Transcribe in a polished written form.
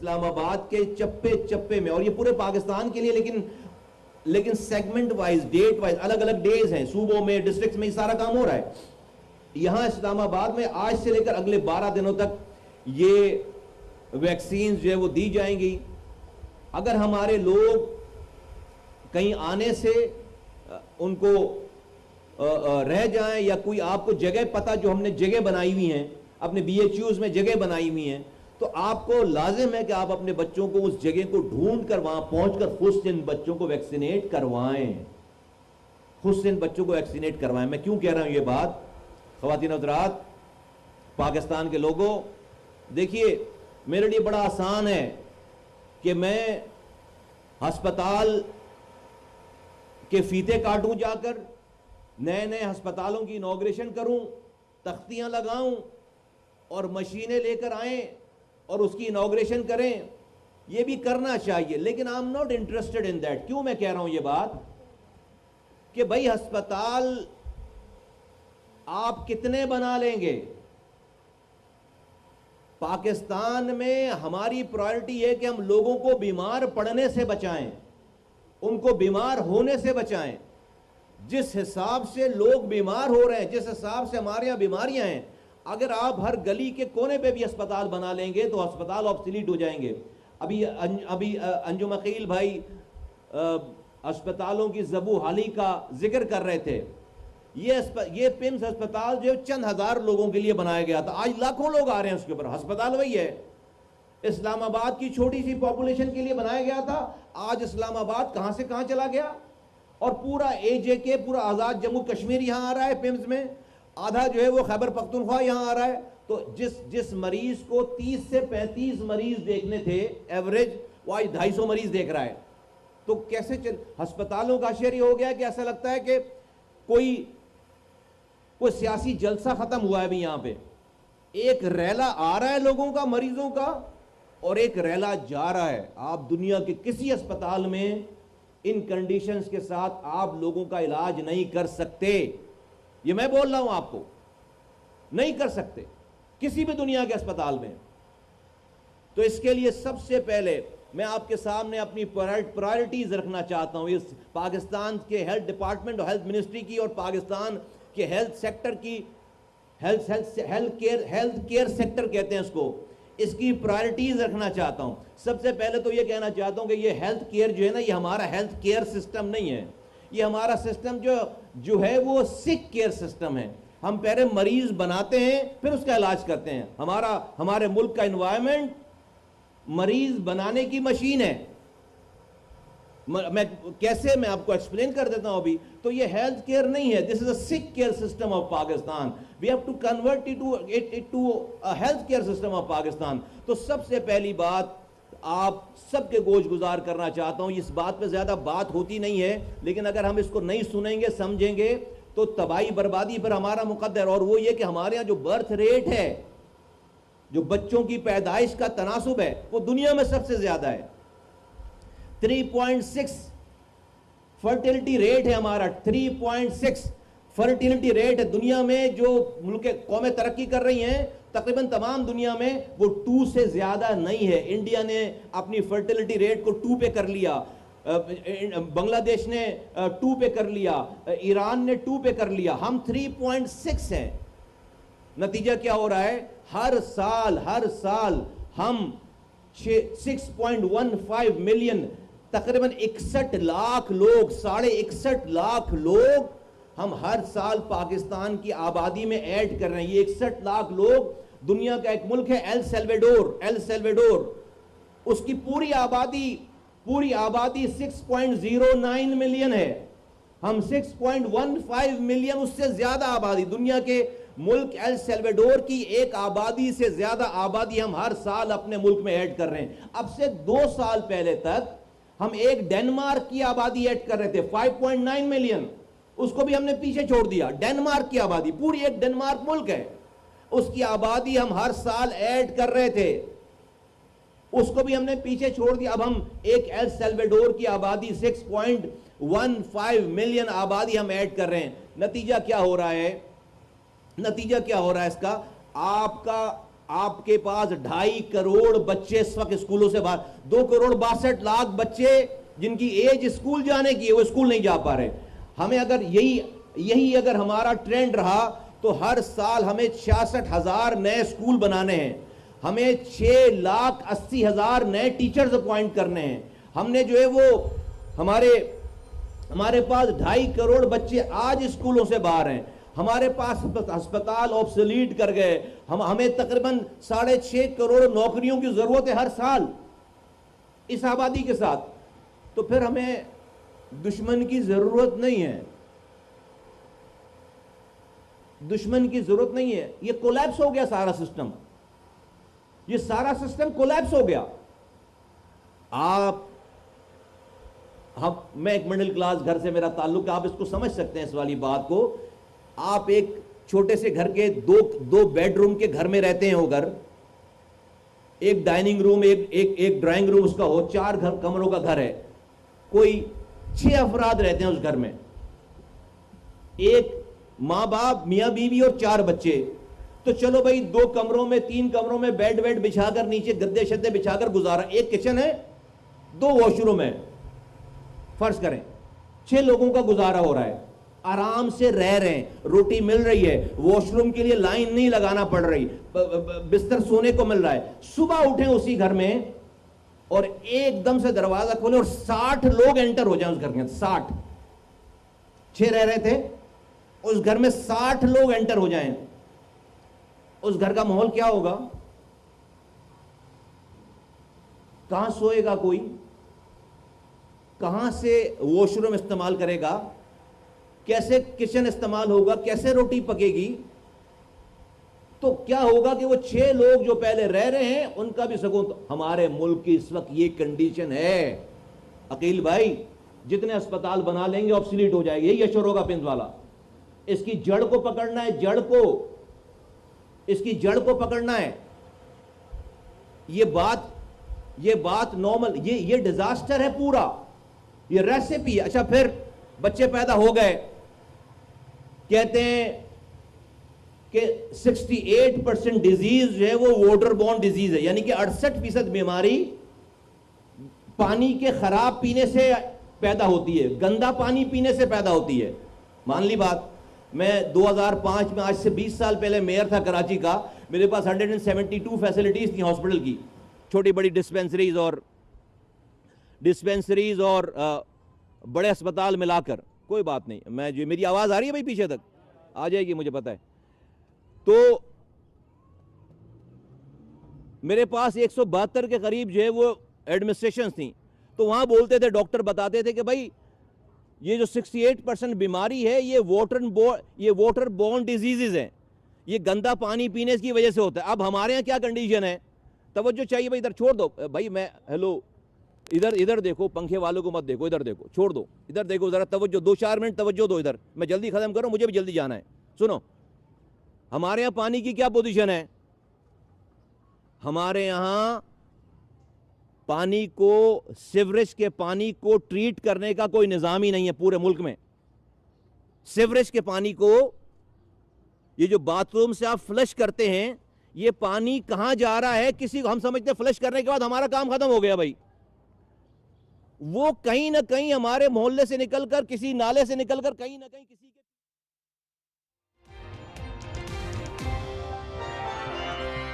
اسلام آباد کے چپے چپے میں, اور یہ پورے پاکستان کے لیے, لیکن سیگمنٹ وائز, ڈیٹ وائز, الگ الگ ڈیز ہیں, صوبوں میں, ڈسٹرکٹس میں, یہ سارا کام ہو رہا ہے. یہاں اسلام آباد میں آج سے لے کر اگلے 12 دنوں تک یہ ویکسین جو ہے وہ دی جائیں گی. اگر ہمارے لوگ کہیں آنے سے ان کو رہ جائیں, یا کوئی آپ کو جگہ پتہ, جو ہم نے جگہ بنائی ہوئی ہیں اپنے بی ایچ یوز میں, جگہ بنائی ہوئی ہیں, تو آپ کو لازم ہے کہ آپ اپنے بچوں کو اس جگہ کو ڈھونڈ کر وہاں پہنچ کر خود سے ان بچوں کو ویکسینیٹ کروائیں, خود سے ان بچوں کو ویکسینیٹ کروائیں. میں کیوں کہہ رہا ہوں یہ بات؟ خواتین و حضرات, پاکستان کے لوگوں, دیکھیے میرے لیے بڑا آسان ہے کہ میں ہسپتال کے فیتے کاٹوں, جا کر نئے نئے ہسپتالوں کی انوگریشن کروں, تختیاں لگاؤں اور مشینیں لے کر آئیں اور اس کی انوگریشن کریں. یہ بھی کرنا چاہیے, لیکن I am not interested in that. کیوں میں کہہ رہا ہوں یہ بات؟ کہ بھائی ہسپتال آپ کتنے بنا لیں گے؟ پاکستان میں ہماری پرائرٹی ہے کہ ہم لوگوں کو بیمار پڑنے سے بچائیں, ان کو بیمار ہونے سے بچائیں. جس حساب سے لوگ بیمار ہو رہے ہیں, جس حساب سے ہمارے یہاں بیماریاں ہیں, اگر آپ ہر گلی کے کونے پہ بھی اسپتال بنا لیں گے تو ہسپتال آبسلیٹ ہو جائیں گے. ابھی انجم عقیل بھائی اسپتالوں کی زبو حالی کا ذکر کر رہے تھے. یہ پمس ہسپتال جو چند ہزار لوگوں کے لیے بنایا گیا تھا, آج لاکھوں لوگ آ رہے ہیں اس کے اوپر. ہسپتال وہی ہے, اسلام آباد کی چھوٹی سی پاپولیشن کے لیے بنایا گیا تھا, آج اسلام آباد کہاں سے کہاں چلا گیا. اور پورا AJK, پورا آزاد جموں کشمیر یہاں آ رہا ہے پمس میں, آدھا جو ہے وہ خیبر پختونخوا یہاں آ رہا ہے. تو جس مریض کو 30 سے 35 مریض دیکھنے تھے ایوریج, وہ آج 250 مریض دیکھ رہا ہے. تو کیسے ہسپتالوں کا شہر یہ ہو گیا کہ ایسا لگتا ہے کہ کوئی سیاسی جلسہ ختم ہوا ہے. بھی یہاں پہ ایک ریلا آ رہا ہے لوگوں کا, مریضوں کا, اور ایک ریلا جا رہا ہے. آپ دنیا کے کسی اسپتال میں ان کنڈیشنز کے ساتھ آپ لوگوں کا علاج نہیں کر سکتے. یہ میں بول رہا ہوں آپ کو, نہیں کر سکتے کسی بھی دنیا کے اسپتال میں. تو اس کے لیے سب سے پہلے میں آپ کے سامنے اپنی پرائرٹیز رکھنا چاہتا ہوں. اس پاکستان کے ہیلتھ ڈپارٹمنٹ اور ہیلتھ منسٹری کی, اور پاکستان کے ہیلتھ سیکٹر کی, ہیلتھ کیئر سیکٹر کہتے ہیں اس کو, اس کی پرائرٹیز رکھنا چاہتا ہوں. سب سے پہلے تو یہ کہنا چاہتا ہوں کہ یہ ہیلتھ کیئر جو ہے نا, یہ ہمارا ہیلتھ کیئر سسٹم نہیں ہے. یہ ہمارا سسٹم جو ہے وہ سک کیئر سسٹم ہے. ہم پہلے مریض بناتے ہیں پھر اس کا علاج کرتے ہیں. ہمارے ملک کا انوائرمنٹ مریض بنانے کی مشین ہے. میں آپ کو ایکسپلین کر دیتا ہوں ابھی. تو یہ ہیلتھ کیئر نہیں ہے, دس is a sick care system of Pakistan. We have to convert it to health care system of Pakistan. تو سب سے پہلی بات آپ سب کے گوش گزار کرنا چاہتا ہوں, اس بات پہ زیادہ بات ہوتی نہیں ہے, لیکن اگر ہم اس کو نہیں سنیں گے, سمجھیں گے, تو تباہی بربادی پر ہمارا مقدر. اور وہ یہ کہ ہمارے یہاں جو برتھ ریٹ ہے, جو بچوں کی پیدائش کا تناسب ہے, وہ دنیا میں سب سے زیادہ ہے. 3.6 فرٹیلٹی ریٹ ہے ہمارا. 3.6 فرٹیلٹی ریٹ ہے دنیا میں. جو ملک قومیں ترقی کر رہی ہیں تقریباً تمام دنیا میں وہ 2 سے زیادہ نہیں ہے. انڈیا نے اپنی فرٹیلٹی ریٹ کو 2 پہ کر لیا, بنگلہ دیش نے 2 پہ کر لیا, ایران نے 2 پہ کر لیا. ہم 3.6 ہیں. نتیجہ کیا ہو رہا ہے؟ ہر سال ہم 6.15 ملین, تقریباً 61 لاکھ لوگ, 61.5 لاکھ لوگ ہم ہر سال پاکستان کی آبادی میں ایڈ کر رہے ہیں. یہ 61 لاکھ لوگ, دنیا کا ایک ملک ہے ایل سیلویڈور, اس کی پوری آبادی 6.09 ملین ہے. ہم 6.15 ملین, اس سے زیادہ آبادی. دنیا کے ملک ایل سیلویڈور کی ایک آبادی سے زیادہ آبادی ہم ہر سال اپنے ملک میں ایڈ کر رہے ہیں. اب سے 2 سال پہلے تک ہم ایک ڈینمارک کی آبادی ایڈ کر رہے تھے 5.9 ملین, اس کو بھی ہم نے پیچھے چھوڑ دیا. ڈینمارک کی آبادی, پوری ایک ڈینمارک ملک ہے, اس کی آبادی ہم ہر سال ایڈ کر رہے تھے, اس کو بھی ہم نے پیچھے چھوڑ دیا. اب ہم ایک ایل سیلویڈور کی آبادی 6.15 ملین آبادی ہم ایڈ کر رہے ہیں. نتیجہ کیا ہو رہا ہے اس کا؟ آپ کا آپ کے پاس 2.5 کروڑ بچے اس وقت اسکولوں سے باہر، 2.62 کروڑ بچے جن کی ایج اسکول جانے کی ہے وہ اسکول نہیں جا پا رہے. ہمیں اگر یہی اگر ہمارا ٹرینڈ رہا تو ہر سال ہمیں 66,000 نئے اسکول بنانے ہیں، ہمیں 6,80,000 نئے ٹیچرز اپوائنٹ کرنے ہیں. ہم نے جو ہے وہ ہمارے پاس 2.5 کروڑ بچے آج اسکولوں سے باہر ہیں، ہمارے پاس ہسپتال آبسلیٹ کر گئے، ہمیں تقریباً 6.5 کروڑ نوکریوں کی ضرورت ہے ہر سال اس آبادی کے ساتھ. تو پھر ہمیں دشمن کی ضرورت نہیں ہے، دشمن کی ضرورت نہیں ہے. یہ کولیپس ہو گیا سارا سسٹم، یہ سارا سسٹم کولیپس ہو گیا. میں ایک مڈل کلاس گھر سے میرا تعلق ہے، آپ اس کو سمجھ سکتے ہیں اس والی بات کو. آپ ایک چھوٹے سے گھر کے دو بیڈ روم کے گھر میں رہتے ہیں، وہ گھر ایک ڈائننگ روم ایک ڈرائنگ روم اس کا ہو، 4 کمروں کا گھر ہے، کوئی 6 افراد رہتے ہیں اس گھر میں، ایک ماں باپ میاں بیوی اور 4 بچے. تو چلو بھائی 2 کمروں میں 3 کمروں میں بیڈ بچھا کر نیچے گدے شدے بچھا کر گزارا، ایک کچن ہے 2 واش روم ہے، فرض کریں 6 لوگوں کا گزارا ہو رہا ہے، آرام سے رہ رہے ہیں، روٹی مل رہی ہے، واش روم کے لیے لائن نہیں لگانا پڑ رہی، بستر سونے کو مل رہا ہے. صبح اٹھیں اسی گھر میں اور ایک دم سے دروازہ کھولیں اور 60 لوگ انٹر ہو جائیں اس گھر کے، 60 6 رہ رہے تھے اس گھر میں 60 لوگ انٹر ہو جائیں، اس گھر کا ماحول کیا ہوگا؟ کہاں سوئے گا کوئی؟ کہاں سے واش روم استعمال کرے گا؟ کیسے کچن استعمال ہوگا؟ کیسے روٹی پکے گی؟ تو کیا ہوگا کہ وہ 6 لوگ جو پہلے رہ رہے ہیں ان کا بھی سکون. ہمارے ملک کی اس وقت یہ کنڈیشن ہے عقیل بھائی، جتنے اسپتال بنا لیں گے آبسلیٹ ہو جائے گی. یہی اشور ہوگا پنز والا. اس کی جڑ کو پکڑنا ہے، اس کی جڑ کو پکڑنا ہے. یہ بات نارمل، یہ ڈیزاسٹر ہے پورا، یہ ریسیپی. اچھا پھر بچے پیدا ہو گئے، کہتے ہیں کہ 68% ڈیزیز جو ہے وہ واٹر بورن ڈیزیز ہے، یعنی کہ 68% بیماری پانی کے خراب پینے سے پیدا ہوتی ہے، گندا پانی پینے سے پیدا ہوتی ہے. مان لی بات. میں 2005 میں، آج سے 20 سال پہلے میئر تھا کراچی کا. میرے پاس 172 فیسلٹیز تھیں ہاسپٹل کی، چھوٹی بڑی ڈسپینسریز اور بڑے اسپتال ملا کر. کوئی بات نہیں، میری آواز آ رہی ہے بھائی؟ پیچھے تک آ جائے گی مجھے پتہ ہے. تو میرے پاس 172 کے قریب جو ہے وہ ایڈمنسٹریشن تھیں. تو وہاں بولتے تھے، ڈاکٹر بتاتے تھے کہ بھائی یہ جو 68% بیماری ہے یہ واٹر بورن ڈیزیزز ہیں، یہ گندا پانی پینے کی وجہ سے ہوتا ہے. اب ہمارے ہاں کیا کنڈیشن ہے؟ توجہ چاہیے بھائی، ادھر چھوڑ دو بھائی. میں ہیلو، ادھر دیکھو، پنکھے والوں کو مت دیکھو، ادھر دیکھو، چھوڑ دو، ادھر دیکھو ذرا، توجہ 2-4 منٹ توجہ دو ادھر. میں جلدی ختم کروں، مجھے بھی جلدی جانا ہے. سنو، ہمارے یہاں پانی کی کیا پوزیشن ہے؟ ہمارے یہاں پانی کو، سیوریج کے پانی کو ٹریٹ کرنے کا کوئی نظام ہی نہیں ہے پورے ملک میں. سیوریج کے پانی کو، یہ جو باتھ روم سے آپ فلش کرتے ہیں، یہ پانی کہاں جا رہا ہے؟ کسی کو ہم سمجھتے ہیں فلش کرنے کے بعد ہمارا کام ختم ہو گیا بھائی. وہ کہیں نہ کہیں ہمارے محلے سے نکل کر، کسی نالے سے نکل کر کہیں نہ کہیں کسی